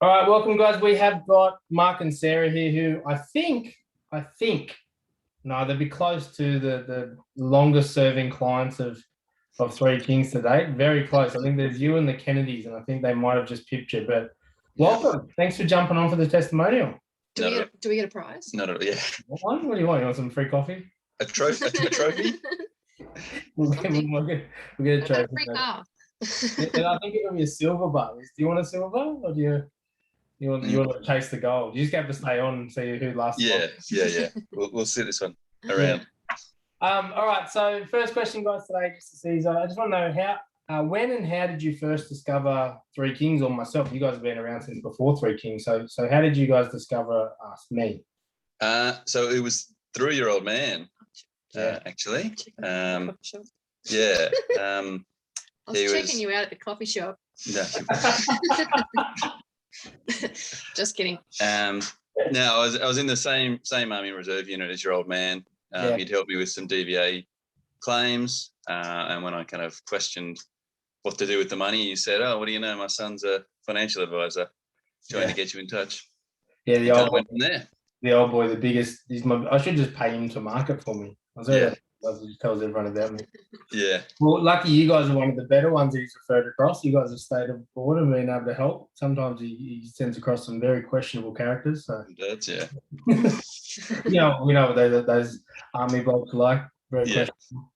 All right, welcome, guys. We have got Mark and Sarah here, who I think, no, they'll be close to the longest serving clients of Three Kings to date. Very close. I think there's you and the Kennedys, and I think they might have just pipped you. But Yeah. welcome. Thanks for jumping on for the testimonial. Do we get a prize? Not at all. Yeah. What do you want? You want some free coffee? A trophy? A trophy? We'll get a trophy. Free car. And I think it'll be a silver bar. Do you want a silver bar, or do you want to chase the gold? You just have to stay on and see who lasts. Yeah. We'll see this one around. All right. So first question, guys, today, just to see. I just want to know when and how did you first discover Three Kings, or myself? You guys have been around since before Three Kings. So how did you guys discover me? So it was 3-year-old man, actually. Yeah. I was checking you out at the coffee shop. No. Just kidding. No, I was in the same Army Reserve unit as your old man. He'd helped me with some DVA claims, and when I kind of questioned what to do with the money, he said, "Oh, what do you know? My son's a financial advisor. Trying to get you in touch." Yeah, the old went from there. The old boy, the biggest. I should just pay him to market for me. He tells everyone about me. Yeah. Well, lucky you guys are one of the better ones he's referred across. You guys have stayed aboard and been able to help. Sometimes he sends across some very questionable characters. So that's we know what those army blokes are like. Very questionable.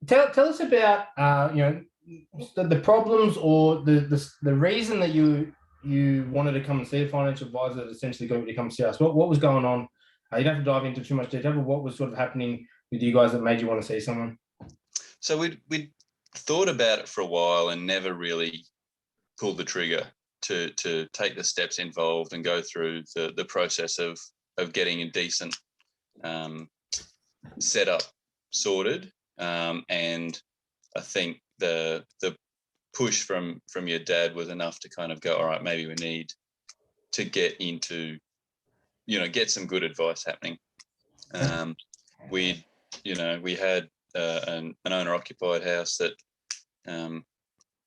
Tell us about the problems, or the reason that you wanted to come and see a financial advisor that essentially got you to come see us. What was going on? You don't have to dive into too much detail, but what was sort of happening with you guys that made you want to see someone? So we'd thought about it for a while and never really pulled the trigger to take the steps involved and go through the process of getting a decent setup sorted. And I think the push from your dad was enough to kind of go, all right, maybe we need to get into, get some good advice happening. We had an owner-occupied house that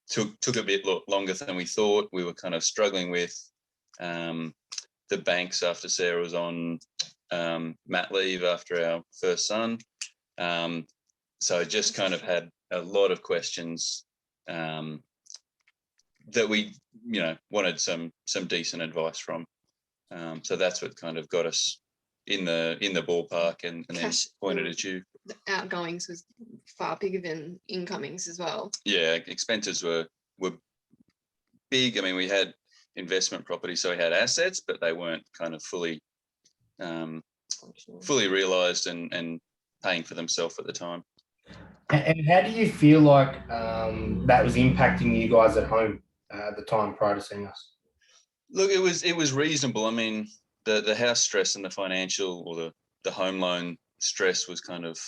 took a bit longer than we thought. We were kind of struggling with the banks after Sarah was on mat leave after our first son. So I just kind of had a lot of questions that we, wanted some decent advice from. So that's what kind of got us in the ballpark, and then pointed at you. The outgoings was far bigger than incomings as well. Yeah, expenses were big. I mean, we had investment property, so we had assets, but they weren't kind of fully realised and paying for themselves at the time. And how do you feel like that was impacting you guys at home at the time prior to seeing us? Look, it was reasonable. I mean, the house stress and the financial, or the home loan stress was kind of,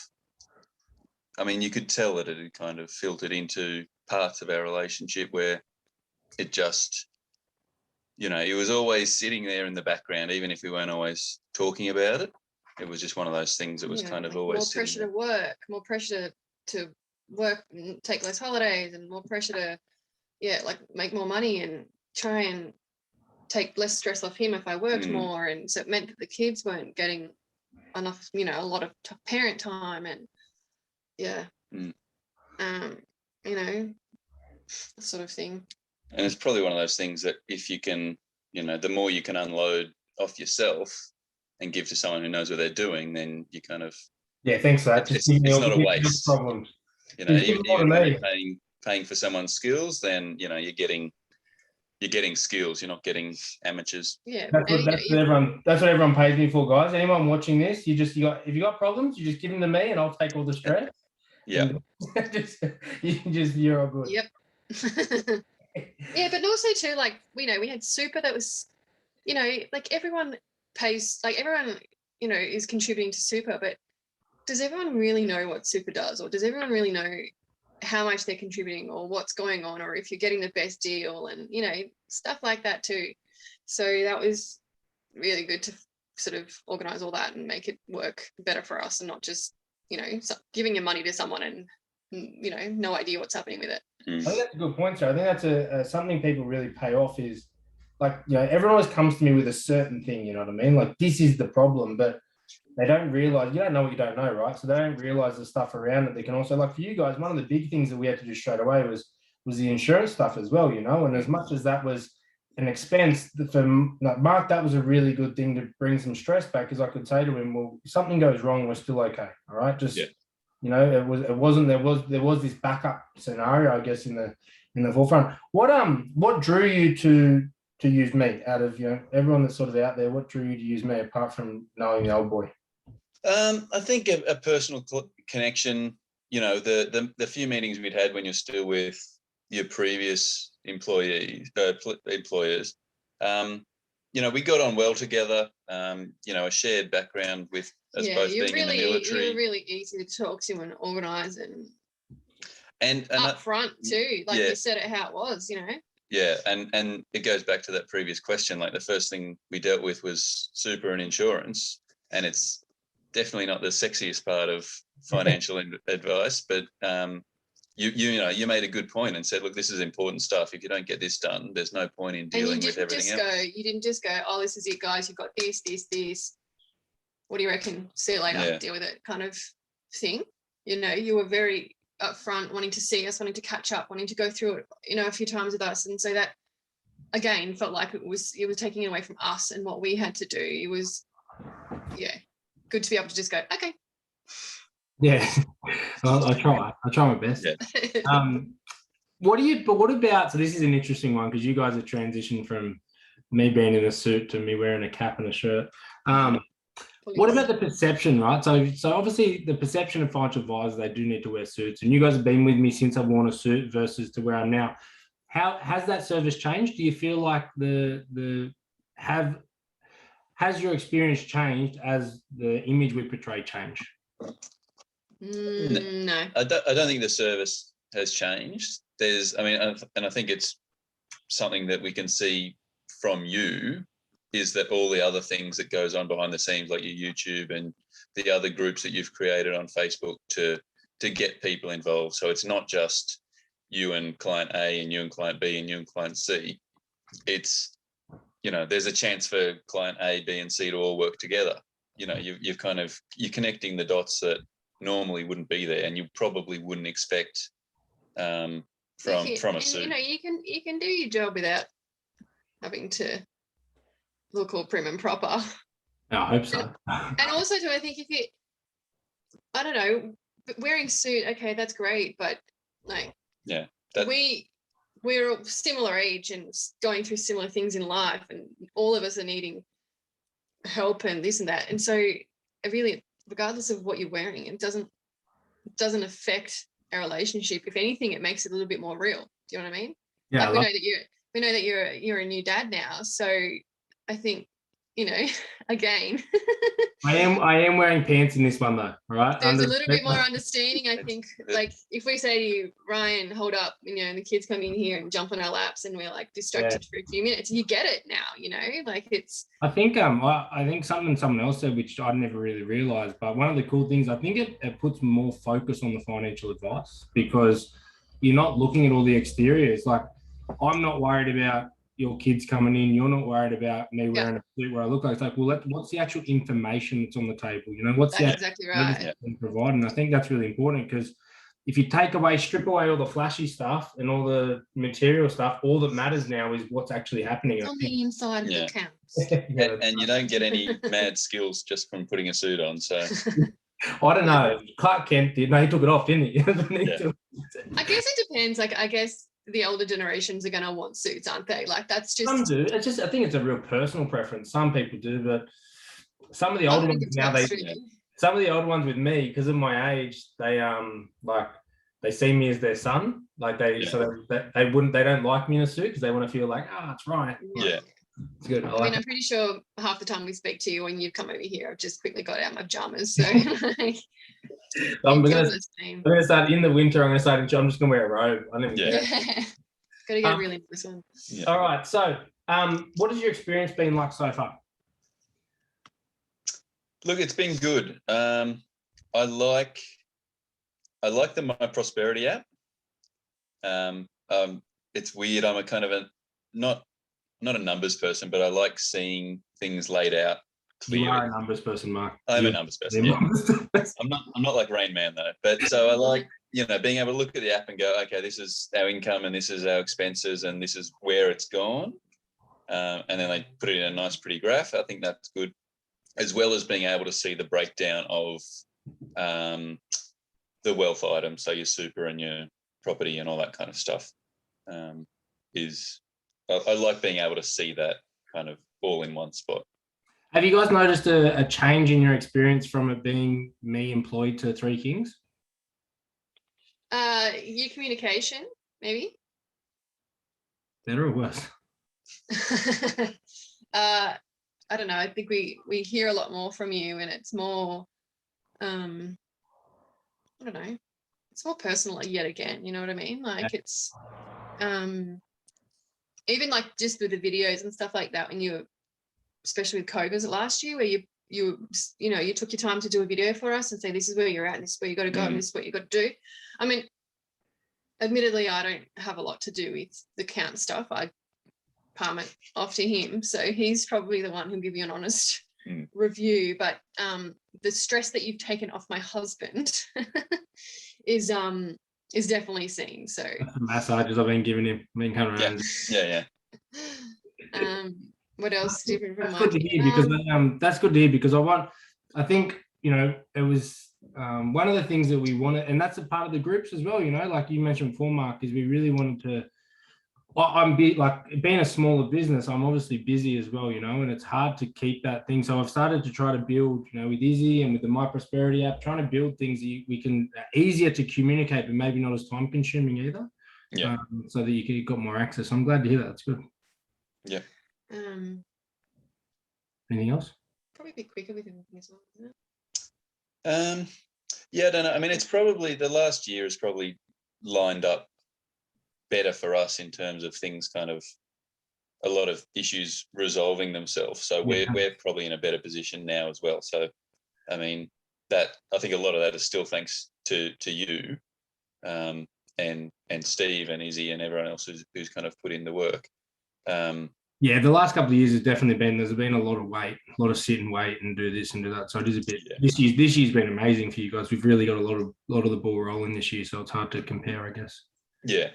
I mean, you could tell that it had kind of filtered into parts of our relationship where it just, it was always sitting there in the background, even if we weren't always talking about it. It was just one of those things that was kind of always more pressure to work, more pressure to work and take less holidays, and more pressure to make more money and try and take less stress off him if I worked more. And so it meant that the kids weren't getting enough, a lot of parent time, and that sort of thing. And it's probably one of those things that if you can, the more you can unload off yourself and give to someone who knows what they're doing, then you kind of thanks for that. It's not a waste. Problems. Even when you're paying for someone's skills, then you're getting skills. You're not getting amateurs. Yeah, that's what everyone pays me for, guys. Anyone watching this, if you got problems, you just give them to me, and I'll take all the stress. Yeah, you're all good. Yep. Yeah, but also too, we had super that was, everyone pays, everyone, is contributing to super, but does everyone really know what super does, or does everyone really know how much they're contributing, or what's going on, or if you're getting the best deal, and stuff like that too. So that was really good to sort of organize all that and make it work better for us, and not just giving your money to someone and no idea what's happening with it. I think that's a good point, sir. I think that's something people really pay off is like, you know, everyone always comes to me with a certain thing, you know what I mean? Like, this is the problem, but they don't realize, you don't know what you don't know, right? So they don't realize the stuff around it. They can also, like for you guys, one of the big things that we had to do straight away was the insurance stuff as well, you know? And as much as that was an expense for Mark, that was a really good thing to bring some stress back, because I could say to him, well, if something goes wrong, we're still okay. All right. Just, you know, there was this backup scenario, I guess, in the forefront. What drew you to use me out of, you know, everyone that's sort of out there? What drew you to use me apart from knowing the old boy? I think a personal connection, you know, the few meetings we'd had when you're still with your previous employers, you know, we got on well together, you know, a shared background with us both being in the military. You're really easy to talk to and organise and up front too. Like you said it how it was, you know. Yeah, and it goes back to that previous question. Like the first thing we dealt with was super and insurance, and it's definitely not the sexiest part of financial advice, but you know, you made a good point and said, look, this is important stuff. If you don't get this done, there's no point in dealing with everything else. You didn't just go, oh, this is it, guys. You've got this. What do you reckon? See you later. Yeah. Deal with it, kind of thing. You know, you were very upfront, wanting to see us, wanting to catch up, wanting to go through it, you know, a few times with us, and so that again felt like it was taking it away from us and what we had to do. It was, good to be able to just go, okay. Yeah, I try my best. Yeah. What about, so this is an interesting one, because you guys have transitioned from me being in a suit to me wearing a cap and a shirt. What about the perception, right? So obviously the perception of financial advisors, they do need to wear suits, and you guys have been with me since I've worn a suit versus to where I'm now. How has that service changed? Do you feel like has your experience changed as the image we portray changed? No. I don't think the service has changed. I think it's something that we can see from you, is that all the other things that goes on behind the scenes, like your YouTube and the other groups that you've created on Facebook to get people involved. So it's not just you and client A and you and client B and you and client C. It's, you know, there's a chance for client A, B, and C to all work together. You know, you're connecting the dots that normally wouldn't be there, and you probably wouldn't expect from a suit. You know, you can do your job without having to look all prim and proper. I hope so. And also too, I think I don't know, wearing a suit, okay, that's great, but like, we're similar age and going through similar things in life, and all of us are needing help and this and that, and so it really, regardless of what you're wearing, it doesn't affect our relationship. If anything, it makes it a little bit more real. Do you know what I mean? Yeah, like we know that you're a new dad now, so I think, you know, again, I am wearing pants in this one though, right? There's a little bit more understanding, I think. Like if we say to you, Ryan, hold up, you know, and the kids come in here and jump on our laps and we're like distracted for a few minutes, you get it now, you know, like it's. I think something someone else said, which I never really realized, but one of the cool things, I think it puts more focus on the financial advice, because you're not looking at all the exteriors. Like, I'm not worried about your kids coming in, you're not worried about me wearing a suit where I look like. It's like, well, what's the actual information that's on the table? You know, what's that's exactly right. Provide, and I think that's really important, because if you strip away all the flashy stuff and all the material stuff, all that matters now is what's actually happening. It's on the inside of the counts. And you don't get any mad skills just from putting a suit on. So I don't know. Clark Kent did. No, he took it off, didn't he? I guess it depends. Like, I guess the older generations are going to want suits, aren't they? Like, that's just. Some do. It's just, I think it's a real personal preference. Some people do, but some of the older ones now, some of the older ones with me, because of my age, they they see me as their son. Like they don't like me in a suit because they want to feel like, that's right. Yeah. It's good. I mean, I'm pretty sure half the time we speak to you when you've come over here, I've just quickly got out my pajamas. So I'm going to start in the winter. I'm just going to wear a robe. I don't even care. Got to get really nice one. Yeah. All right. So what has your experience been like so far? Look, it's been good. I like the My Prosperity app. It's weird. I'm a kind of not a numbers person, but I like seeing things laid out clearly. You are a numbers person, Mark. I'm a numbers person. Yeah. I'm not like Rain Man though. But so I like, being able to look at the app and go, okay, this is our income and this is our expenses and this is where it's gone. And then they put it in a nice, pretty graph. I think that's good, as well as being able to see the breakdown of the wealth items, so your super and your property and all that kind of stuff. I like being able to see that kind of all in one spot. Have you guys noticed a change in your experience from it being me employed to Three Kings? Your communication, maybe. Better or worse? I don't know. I think we hear a lot more from you, and it's more, I don't know, it's more personal yet again. You know what I mean? Like it's, even like just with the videos and stuff like that. When you, especially with Cobras last year, where you took your time to do a video for us and say this is where you're at, and this is where you got to go, and this is what you got to do. I mean, admittedly, I don't have a lot to do with the count stuff. I palm it off to him, so he's probably the one who'll give you an honest review. But the stress that you've taken off my husband is definitely seen. So the massages I've been giving him, been coming around. Yeah. What else different from that's good to hear because that's good to hear because I think it was one of the things that we wanted, and that's a part of the groups as well. Like you mentioned before, Mark, is we really wanted to. I'm like being a smaller business. I'm obviously busy as well, and it's hard to keep that thing. So I've started to try to build, with Izzy and with the My Prosperity app, trying to build things that we can easier to communicate, but maybe not as time consuming either. Yeah. So that you've got more access. I'm glad to hear that. That's good. Yeah. Anything else? Probably be quicker with everything as well, isn't it? Yeah, I don't know. I mean, it's probably the last year is probably lined up better for us in terms of things kind of a lot of issues resolving themselves. So we're probably in a better position now as well. So, I mean, that I think a lot of that is still thanks to you and Steve and Izzy and everyone else who's kind of put in the work. Yeah, the last couple of years there's been a lot of wait, a lot of sit and wait and do this and do that. So it is a bit. Yeah. This year's been amazing for you guys. We've really got a lot of the ball rolling this year, so it's hard to compare, I guess. Yeah.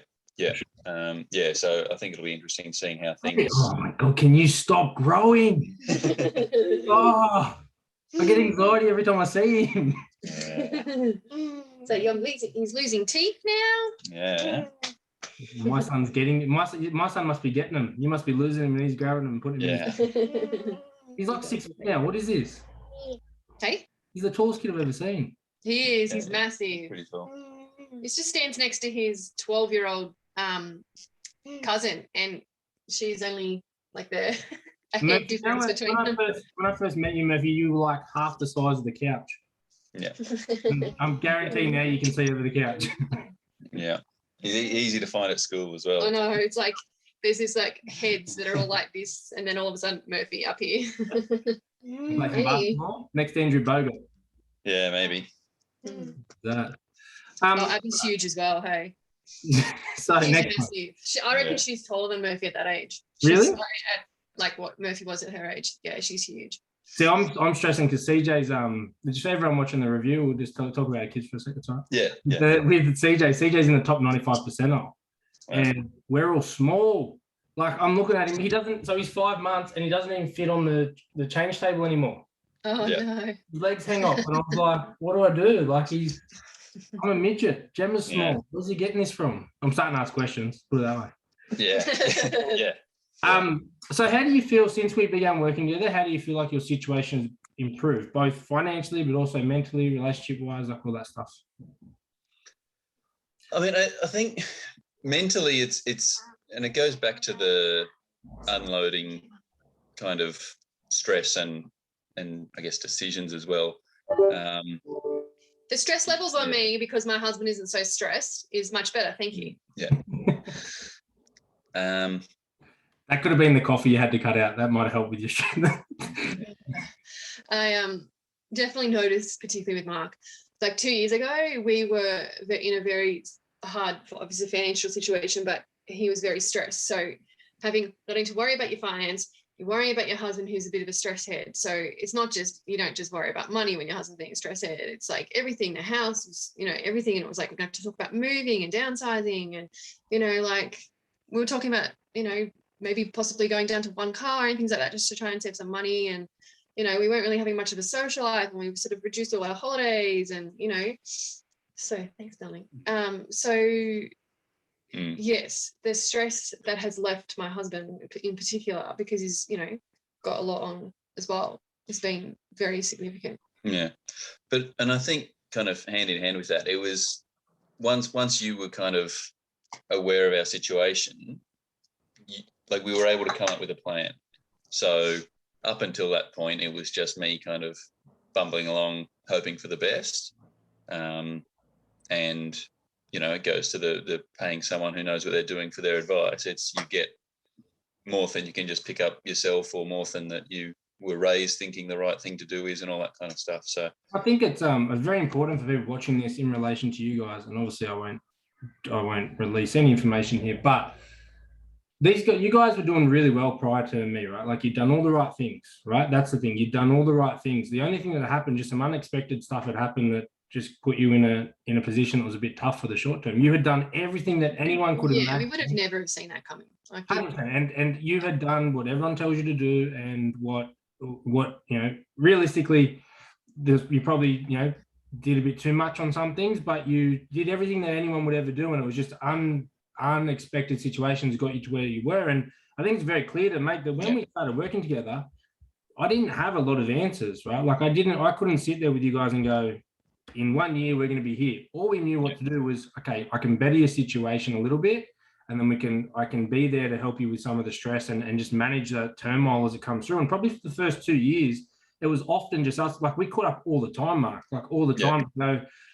So I think it'll be interesting seeing how things. Oh my God! Can you stop growing? Oh, I get anxiety every time I see him. Yeah. So he's losing teeth now. Yeah. My son's getting my son must be getting them. You must be losing him, and he's grabbing them and putting them. Yeah. He's like 6 feet now. What is this? Hey. He's the tallest kid I've ever seen. He is. He's massive. Pretty tall. He just stands next to his 12-year-old cousin, and she's only like a head difference between them. When I first met you, Murphy, you were like half the size of the couch. Yeah. I'm guaranteeing now you can see over the couch. Yeah. He's easy to find at school as well. I know. It's like there's this like heads that are all like this, and then all of a sudden Murphy up here. Like basketball next to Andrew Bogut. Yeah, maybe. That. Abby's huge as well. Hey. So she's next massive. I reckon she's taller than Murphy at that age. Really? At like what Murphy was at her age. Yeah, she's huge. See, I'm stressing because CJ's just for everyone watching the review, we'll just talk about our kids for a second, sorry. Yeah. With CJ's in the top 95 percentile. And we're all small. Like I'm looking at him, he's 5 months and he doesn't even fit on the change table anymore. Oh no. His legs hang off. And I was like, what do I do? Like I'm a midget. Gemma's small. Yeah. Where's he getting this from? I'm starting to ask questions. Put it that way. Yeah. Yeah. So how do you feel since we began working together? How do you feel like your situation's improved, both financially, but also mentally, relationship-wise, like all that stuff? I mean, I think mentally it's, and it goes back to the unloading kind of stress and I guess decisions as well. The stress levels on me, because my husband isn't so stressed, is much better. Thank you. Yeah. That could have been the coffee you had to cut out. That might have helped with your stress. I definitely noticed, particularly with Mark, like 2 years ago, we were in a very hard, obviously, financial situation, but he was very stressed. So having to worry about your finance. You're worrying about your husband who's a bit of a stress head. So it's not just, you don't just worry about money when your husband's being a stress head. It's like everything, the house was, everything. And it was like, we're going to have to talk about moving and downsizing. And, like we were talking about, maybe possibly going down to one car and things like that, just to try and save some money. And, we weren't really having much of a social life, and we sort of reduced all our holidays and, so thanks, darling. Yes, the stress that has left my husband in particular, because he's, got a lot on as well, has been very significant. Yeah. And I think kind of hand in hand with that, it was once you were kind of aware of our situation, we were able to come up with a plan. So up until that point, it was just me kind of bumbling along, hoping for the best. And it goes to the paying someone who knows what they're doing for their advice. It's you get more than you can just pick up yourself, or more than that you were raised thinking the right thing to do is, and all that kind of stuff. So I think it's very important for people watching this in relation to you guys, and obviously I won't release any information here, but you guys were doing really well prior to me, right? Like, you'd done all the right things, right? That's the thing. You'd done all the right things. The only thing that happened, just some unexpected stuff had happened that just put you in a position that was a bit tough for the short term. You had done everything that anyone could have imagine. We would have never have seen that coming. And you had done what everyone tells you to do, and what realistically, you probably did a bit too much on some things, but you did everything that anyone would ever do, and it was just unexpected situations got you to where you were. And I think it's very clear to make that when we started working together, I didn't have a lot of answers, right? Like, I couldn't sit there with you guys and go, in 1 year we're going to be here. All we knew what to do was, okay, I can better your situation a little bit, and then I can be there to help you with some of the stress and just manage the turmoil as it comes through. And probably for the first 2 years, it was often just us, like, we caught up all the time, Mark, like all the time.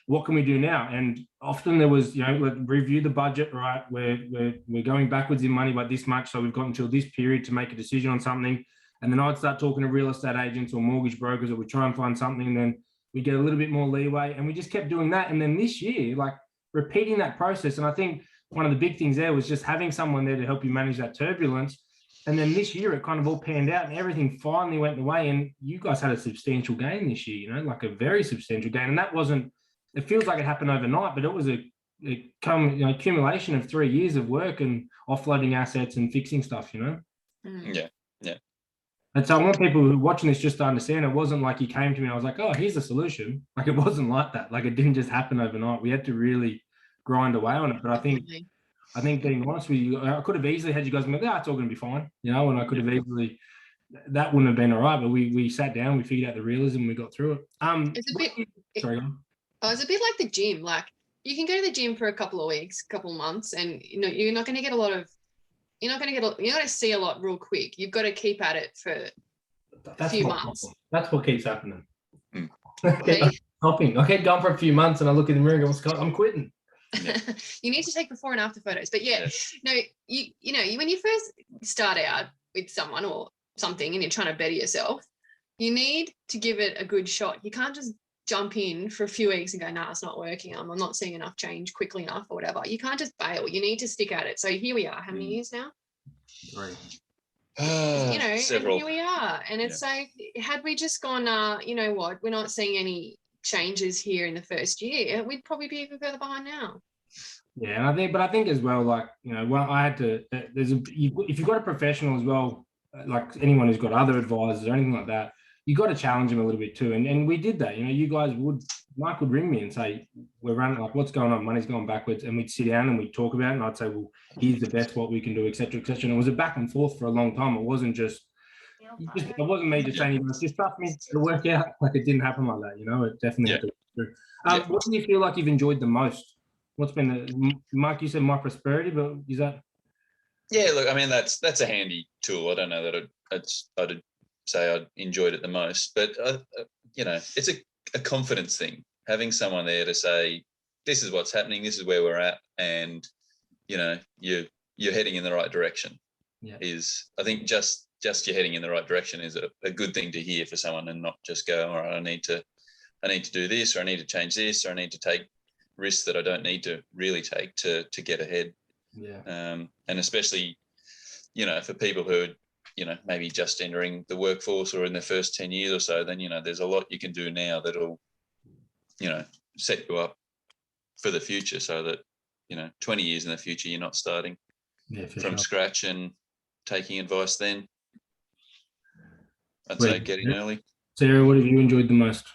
What can we do now? And often there was, review the budget, right? We're going backwards in money by this much, so we've got until this period to make a decision on something. And then I'd start talking to real estate agents or mortgage brokers, or we try and find something, and then we get a little bit more leeway, and we just kept doing that. And then this year, like, repeating that process. And I think one of the big things there was just having someone there to help you manage that turbulence. And then this year it kind of all panned out, and everything finally went the way. And you guys had a substantial gain this year, like a very substantial gain. And that wasn't, it feels like it happened overnight, but it was a accumulation of 3 years of work and offloading assets and fixing stuff, Yeah. And so I want people who are watching this just to understand, it wasn't like you came to me and I was like, oh, here's the solution. Like, it wasn't like that. Like, it didn't just happen overnight. We had to really grind away on it. But I think being honest with you, I could have easily had you guys go, it's all going to be fine, and I could have easily, that wouldn't have been all right. But we sat down, we figured out the realism, we got through it. It's a bit, sorry. It's a bit like the gym. Like, you can go to the gym for a couple of weeks, couple of months, and you're not going to get a lot of, you're not going to see a lot real quick. You've got to keep at it for a few months. That's what keeps happening. Okay. I keep going for a few months, and I look in the mirror and go, I'm quitting. Yeah. You need to take before and after photos. But when you first start out with someone or something and you're trying to better yourself, you need to give it a good shot. You can't just jump in for a few weeks and go, nah, it's not working. I'm not seeing enough change quickly enough or whatever. You can't just bail. You need to stick at it. So here we are. How many years now? 3. Several. And here we are. And it's like, had we just gone, we're not seeing any changes here in the first year, we'd probably be even further behind now. Yeah, and I think as well, like, I had to, if you've got a professional as well, like anyone who's got other advisors or anything like that, you got to challenge them a little bit too. And we did that. You guys Mike would ring me and say, we're running, like, what's going on? Money's going backwards. And we'd sit down and we'd talk about it. And I'd say, well, here's the best, what we can do, et cetera, et cetera. And it was a back and forth for a long time. It wasn't it wasn't me just saying, just trust me, it'll work out. Like, it didn't happen like that. It definitely had to work through. What do you feel like you've enjoyed the most? What's been Mike, you said my prosperity, but is that? Yeah, look, I mean, that's a handy tool. I don't know that I'd say I enjoyed it the most, but it's a confidence thing. Having someone there to say, this is what's happening, this is where we're at, and you're heading in the right direction. Yeah. Is, I think, just you're heading in the right direction is a good thing to hear for someone, and not just go, all right, I need to do this, or I need to change this, or I need to take risks that I don't need to really take to get ahead. Yeah. And especially for people who are, maybe just entering the workforce or in their first 10 years or so, then, there's a lot you can do now that'll, set you up for the future so that, 20 years in the future, you're not starting from scratch and taking advice then. I'd say get in early. Sarah, what have you enjoyed the most?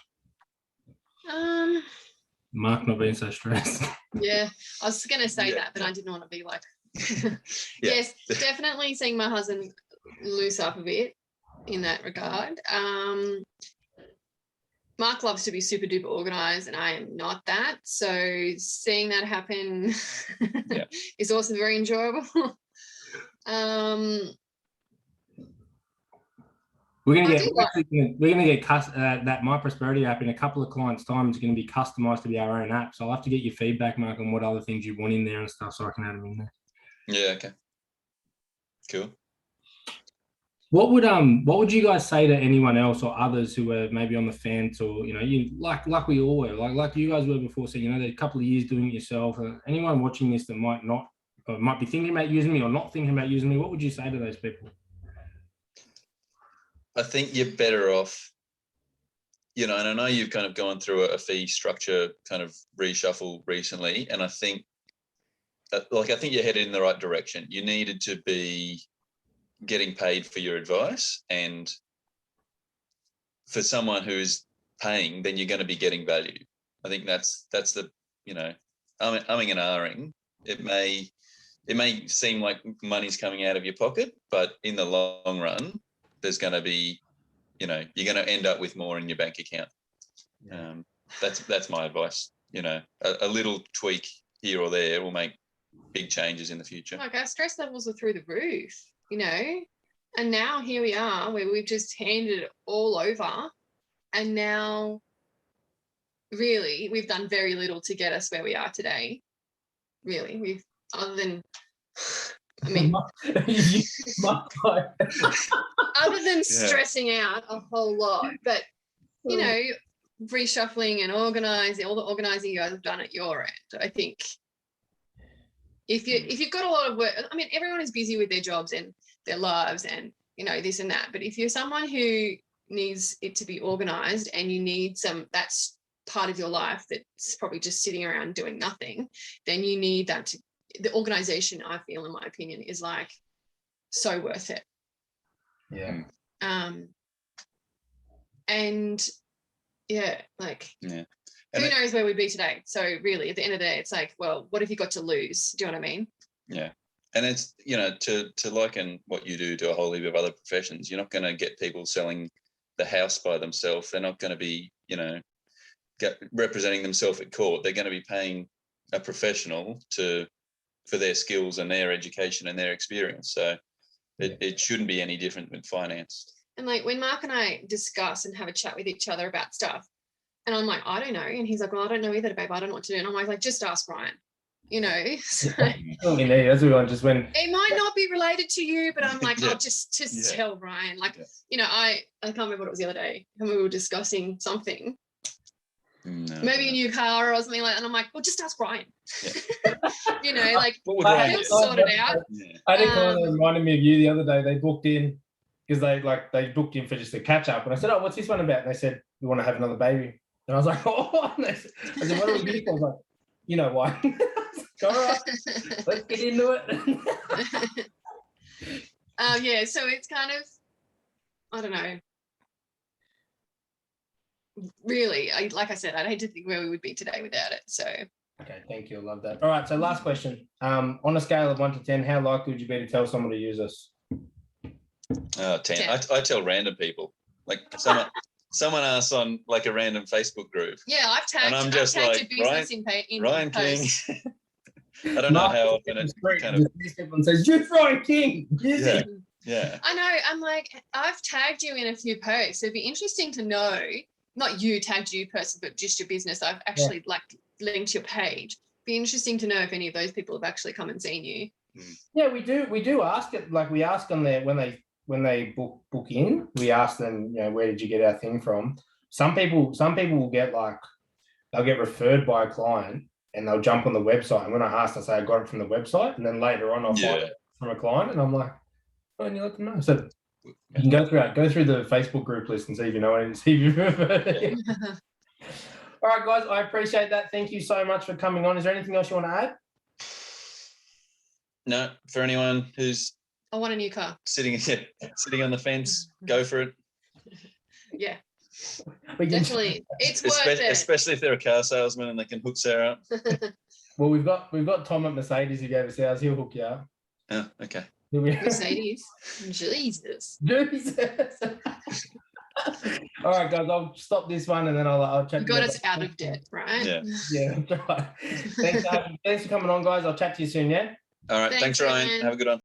Mark not being so stressed. Yeah, I was going to say that, but I didn't want to be like, yes, definitely seeing my husband loose up a bit in that regard. Mark loves to be super duper organized and I am not that. So seeing that happen is also very enjoyable. We're gonna get that My Prosperity app in a couple of clients' time. It's going to be customized to be our own app. So I'll have to get your feedback, Mark, on what other things you want in there and stuff, so I can add them in there. Yeah. Okay. Cool. What would you guys say to anyone else or others who were maybe on the fence, or you like we all were, like you guys were before? So they're a couple of years doing it yourself. Anyone watching this that might not, or might be thinking about using me or not thinking about using me, what would you say to those people? I think you're better off, and I know you've kind of gone through a fee structure kind of reshuffle recently, and I think you're headed in the right direction. You needed to be getting paid for your advice, and for someone who's paying, then you're going to be getting value. I think that's the, umming and ahhing. It may seem like money's coming out of your pocket, but in the long run, there's going to be, you're going to end up with more in your bank account. That's my advice. A little tweak here or there will make big changes in the future. Like our stress levels are through the roof, and now here we are where we've just handed it all over, and now really we've done very little to get us where we are today. Really, other than stressing out a whole lot, but reshuffling and organizing, all the organizing you guys have done at your end. I think if you've got a lot of work, everyone is busy with their jobs and their lives and this and that, but if you're someone who needs it to be organized and you need that's part of your life that's probably just sitting around doing nothing, then you need that the organization, I feel, in my opinion, is like so worth it. Yeah. Who knows where we'd be today? So really, at the end of the day, it's like, well, what have you got to lose? Do you know what I mean? Yeah. And it's, to liken what you do to a whole heap of other professions, you're not going to get people selling the house by themselves. They're not going to be, representing themselves at court. They're going to be paying a professional for their skills and their education and their experience. So it shouldn't be any different with finance. And like when Mark and I discuss and have a chat with each other about stuff, and I'm like, I don't know. And he's like, well, I don't know either, babe. I don't know what to do. And I'm like, just ask Ryan. So everyone just went. It might not be related to you, but I'm like, I'll just tell Ryan. Like, I can't remember what it was the other day. And we were discussing something. No, maybe a new car or something like that. And I'm like, well, just ask Brian. Yeah. He'll sort it out. I had a call that reminded me of you the other day. They booked in because they booked in for just a catch up. And I said, oh, what's this one about? And they said, we want to have another baby. And I was like, oh, and I said, what are we here for? I was like, you know why? All right, let's get into it. So it's kind of, I don't know. Really, like I said, I'd hate to think where we would be today without it. So okay, thank you. I love that. All right, so last question. On a scale of 1 to 10, how likely would you be to tell someone to use us? 10. I tell random people. Like someone asks on like a random Facebook group. Yeah, I've tagged. And I'm just like, Ryan King. I don't know how often it kind of. Everyone says, "Use Ryan King." Yeah. I know. I'm like, I've tagged you in a few posts. It'd be interesting to know. Not you tagged you person, but just your business. I've actually linked your page. Be interesting to know if any of those people have actually come and seen you. Yeah, we do ask it. Like we ask them there when they book in. We ask them, where did you get our thing from? Some people will get they'll get referred by a client and they'll jump on the website. And when I ask, I say I got it from the website, and then later on I'll find it from a client, and I'm like, And you let them know. So you can go through the Facebook group list and see if you know it and see if you've heard it. All right, guys, I appreciate that. Thank you so much for coming on. Is there anything else you want to add? No, for anyone who's I want a new car. sitting on the fence, go for it. Yeah, We can- definitely. It's worth it. Especially if they're a car salesman and they can hook Sarah up. Well, we've got Tom at Mercedes who gave us ours. He'll hook you up. Oh, okay. Mercedes. Jesus. Jesus. All right, guys, I'll stop this one and then I'll chat. You got us out of debt, right? Yeah. Yeah, that's right. Thanks for coming on, guys. I'll chat to you soon, yeah? All right. Thanks, Ryan. Ryan. Have a good one.